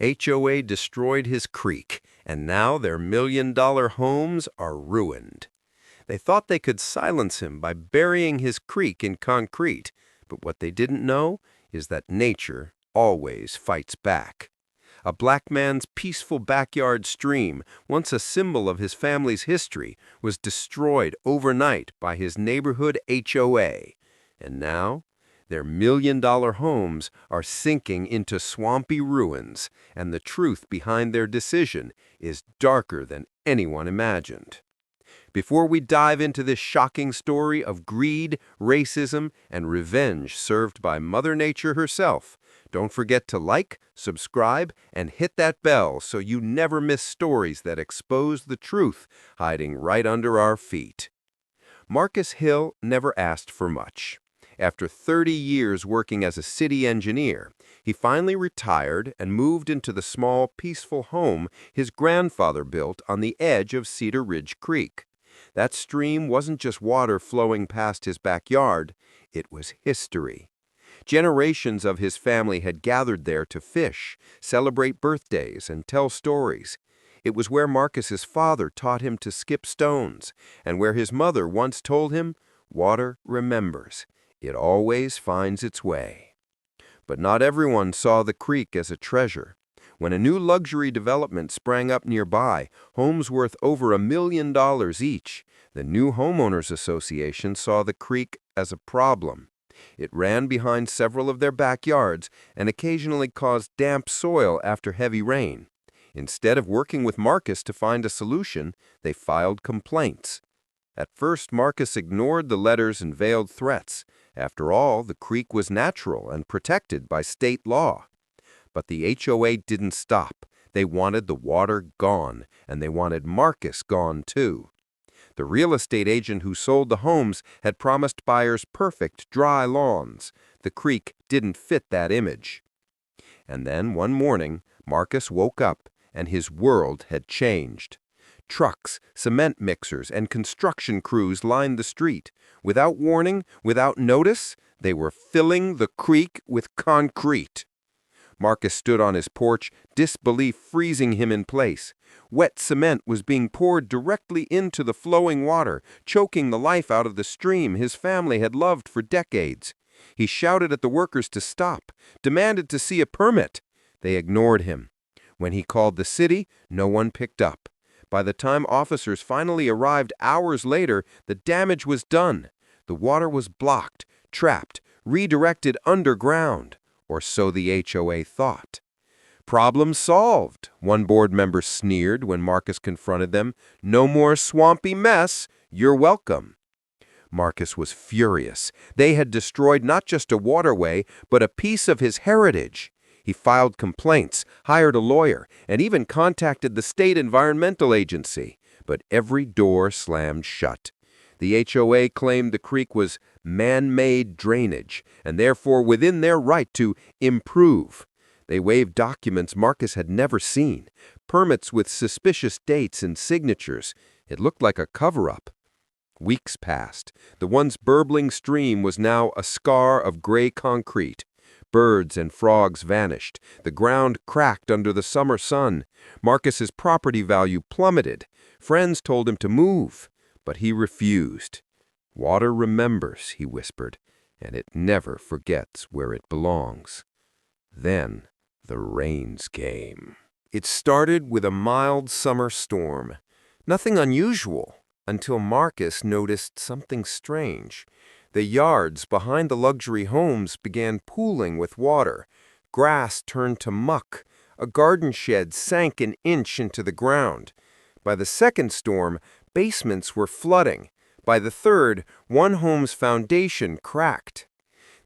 HOA destroyed his creek, and now their million-dollar homes are ruined. They thought they could silence him by burying his creek in concrete, but what they didn't know is that nature always fights back. A black man's peaceful backyard stream, once a symbol of his family's history, was destroyed overnight by his neighborhood HOA. And now, their million-dollar homes are sinking into swampy ruins, and the truth behind their decision is darker than anyone imagined. Before we dive into this shocking story of greed, racism, and revenge served by Mother Nature herself, don't forget to like, subscribe, and hit that bell so you never miss stories that expose the truth hiding right under our feet. Marcus Hill never asked for much. After 30 years working as a city engineer, he finally retired and moved into the small, peaceful home his grandfather built on the edge of Cedar Ridge Creek. That stream wasn't just water flowing past his backyard, it was history. Generations of his family had gathered there to fish, celebrate birthdays, and tell stories. It was where Marcus's father taught him to skip stones, and where his mother once told him, "Water remembers. It always finds its way." But not everyone saw the creek as a treasure. When a new luxury development sprang up nearby, homes worth over $1 million each, the new homeowners association saw the creek as a problem. It ran behind several of their backyards and occasionally caused damp soil after heavy rain. Instead of working with Marcus to find a solution, they filed complaints. At first, Marcus ignored the letters and veiled threats. After all, the creek was natural and protected by state law. But the HOA didn't stop. They wanted the water gone, and they wanted Marcus gone too. The real estate agent who sold the homes had promised buyers perfect, dry lawns. The creek didn't fit that image. And then, one morning, Marcus woke up, and his world had changed. Trucks, cement mixers, and construction crews lined the street. Without warning, without notice, they were filling the creek with concrete. Marcus stood on his porch, disbelief freezing him in place. Wet cement was being poured directly into the flowing water, choking the life out of the stream his family had loved for decades. He shouted at the workers to stop, demanded to see a permit. They ignored him. When he called the city, no one picked up. By the time officers finally arrived hours later, the damage was done. The water was blocked, trapped, redirected underground. Or so the HOA thought. "Problem solved," one board member sneered when Marcus confronted them. "No more swampy mess. You're welcome." Marcus was furious. They had destroyed not just a waterway, but a piece of his heritage. He filed complaints, hired a lawyer, and even contacted the state environmental agency. But every door slammed shut. The HOA claimed the creek was man-made drainage, and therefore within their right to improve. They waived documents Marcus had never seen, permits with suspicious dates and signatures. It looked like a cover-up. Weeks passed. The once burbling stream was now a scar of gray concrete. Birds and frogs vanished. The ground cracked under the summer sun. Marcus's property value plummeted. Friends told him to move. But he refused. "Water remembers," he whispered, "and it never forgets where it belongs." Then the rains came. It started with a mild summer storm. Nothing unusual, until Marcus noticed something strange. The yards behind the luxury homes began pooling with water. Grass turned to muck. A garden shed sank an inch into the ground. By the second storm, basements were flooding. By the third, one home's foundation cracked.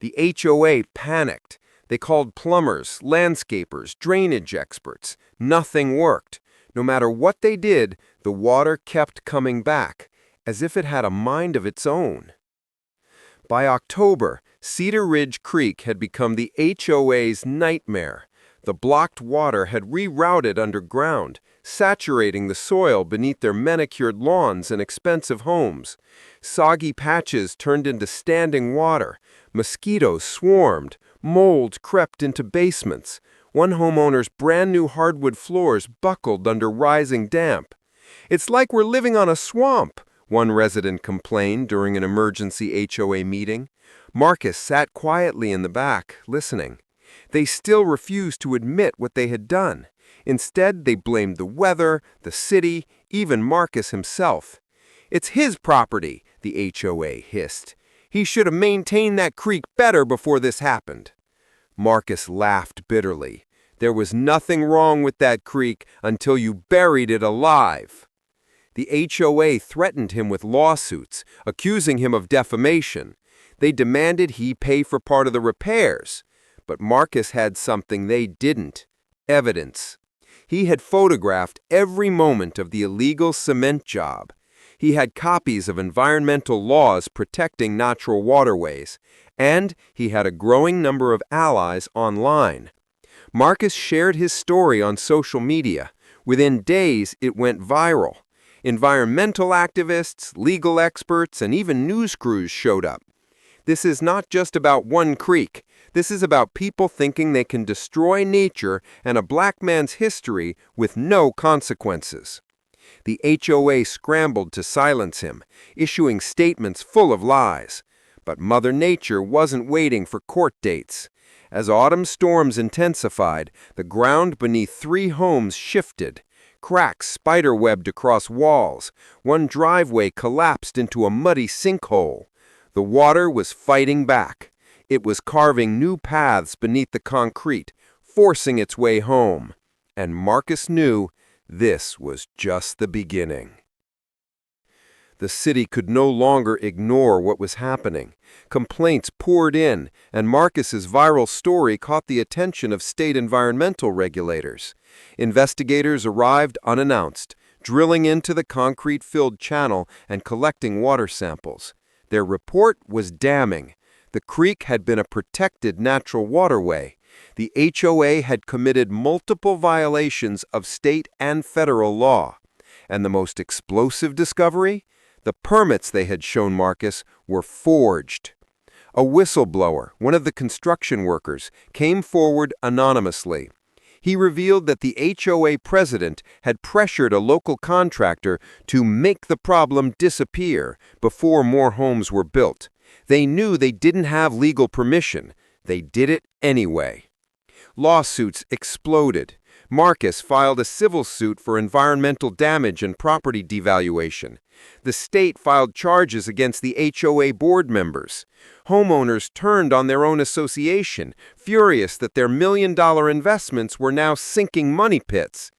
The HOA panicked. They called plumbers, landscapers, drainage experts. Nothing worked. No matter what they did, the water kept coming back, as if it had a mind of its own. By October, Cedar Ridge Creek had become the HOA's nightmare. The blocked water had rerouted underground, saturating the soil beneath their manicured lawns and expensive homes. Soggy patches turned into standing water. Mosquitoes swarmed. Mold crept into basements. One homeowner's brand new hardwood floors buckled under rising damp. "It's like we're living on a swamp," one resident complained during an emergency HOA meeting. Marcus sat quietly in the back, listening. They still refused to admit what they had done. Instead, they blamed the weather, the city, even Marcus himself. "It's his property," the HOA hissed. "He should have maintained that creek better before this happened." Marcus laughed bitterly. "There was nothing wrong with that creek until you buried it alive." The HOA threatened him with lawsuits, accusing him of defamation. They demanded he pay for part of the repairs. But Marcus had something they didn't: evidence. He had photographed every moment of the illegal cement job. He had copies of environmental laws protecting natural waterways, and he had a growing number of allies online. Marcus shared his story on social media. Within days, it went viral. Environmental activists, legal experts, and even news crews showed up. This is not just about one creek. This is about people thinking they can destroy nature and a black man's history with no consequences. The HOA scrambled to silence him, issuing statements full of lies. But Mother Nature wasn't waiting for court dates. As autumn storms intensified, the ground beneath 3 homes shifted. Cracks spiderwebbed across walls. One driveway collapsed into a muddy sinkhole. The water was fighting back. It was carving new paths beneath the concrete, forcing its way home. And Marcus knew this was just the beginning. The city could no longer ignore what was happening. Complaints poured in, and Marcus's viral story caught the attention of state environmental regulators. Investigators arrived unannounced, drilling into the concrete-filled channel and collecting water samples. Their report was damning. The creek had been a protected natural waterway. The HOA had committed multiple violations of state and federal law. And the most explosive discovery? The permits they had shown Marcus were forged. A whistleblower, one of the construction workers, came forward anonymously. He revealed that the HOA president had pressured a local contractor to make the problem disappear before more homes were built. They knew they didn't have legal permission. They did it anyway. Lawsuits exploded. Marcus filed a civil suit for environmental damage and property devaluation. The state filed charges against the HOA board members. Homeowners turned on their own association, furious that their million-dollar investments were now sinking money pits.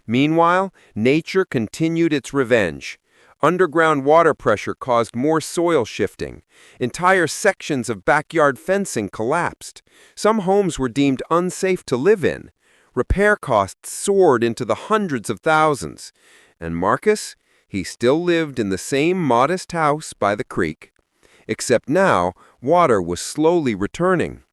Meanwhile, nature continued its revenge. Underground water pressure caused more soil shifting. Entire sections of backyard fencing collapsed. Some homes were deemed unsafe to live in. Repair costs soared into the hundreds of thousands. And Marcus? He still lived in the same modest house by the creek. Except now, water was slowly returning.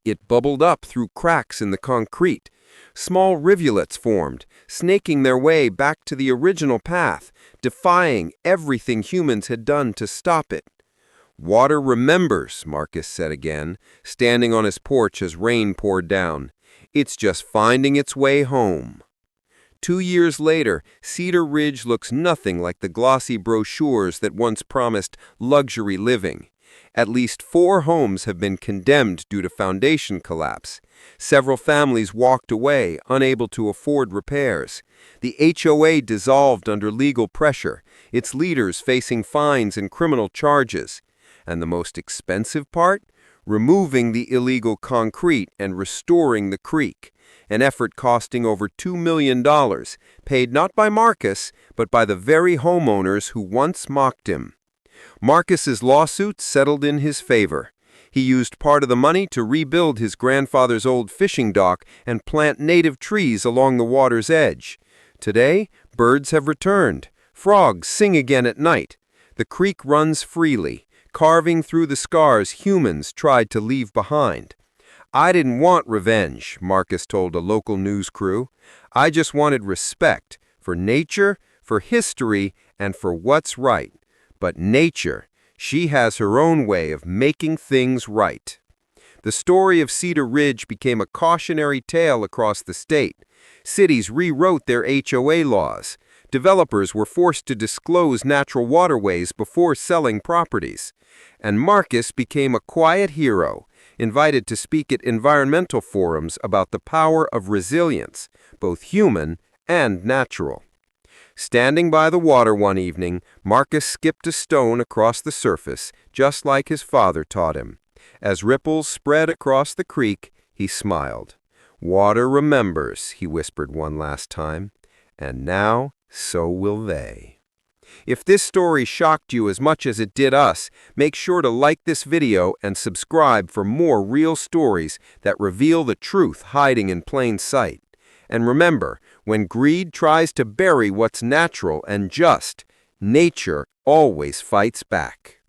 It bubbled up through cracks in the concrete. Small rivulets formed, snaking their way back to the original path, defying everything humans had done to stop it. "Water remembers," Marcus said again, standing on his porch as rain poured down. "It's just finding its way home." 2 years later, Cedar Ridge looks nothing like the glossy brochures that once promised luxury living. At least 4 homes have been condemned due to foundation collapse. Several families walked away, unable to afford repairs. The HOA dissolved under legal pressure, its leaders facing fines and criminal charges. And the most expensive part? Removing the illegal concrete and restoring the creek, an effort costing over $2 million, paid not by Marcus, but by the very homeowners who once mocked him. Marcus's lawsuit settled in his favor. He used part of the money to rebuild his grandfather's old fishing dock and plant native trees along the water's edge. Today, birds have returned. Frogs sing again at night. The creek runs freely, carving through the scars humans tried to leave behind. "I didn't want revenge," Marcus told a local news crew. "I just wanted respect for nature, for history, and for what's right. But nature, she has her own way of making things right." The story of Cedar Ridge became a cautionary tale across the state. Cities rewrote their HOA laws. Developers were forced to disclose natural waterways before selling properties. And Marcus became a quiet hero, invited to speak at environmental forums about the power of resilience, both human and natural. Standing by the water one evening, Marcus skipped a stone across the surface, just like his father taught him. As ripples spread across the creek, he smiled. "Water remembers," he whispered one last time, "and now so will they." If this story shocked you as much as it did us, make sure to like this video and subscribe for more real stories that reveal the truth hiding in plain sight. And remember, when greed tries to bury what's natural and just, nature always fights back.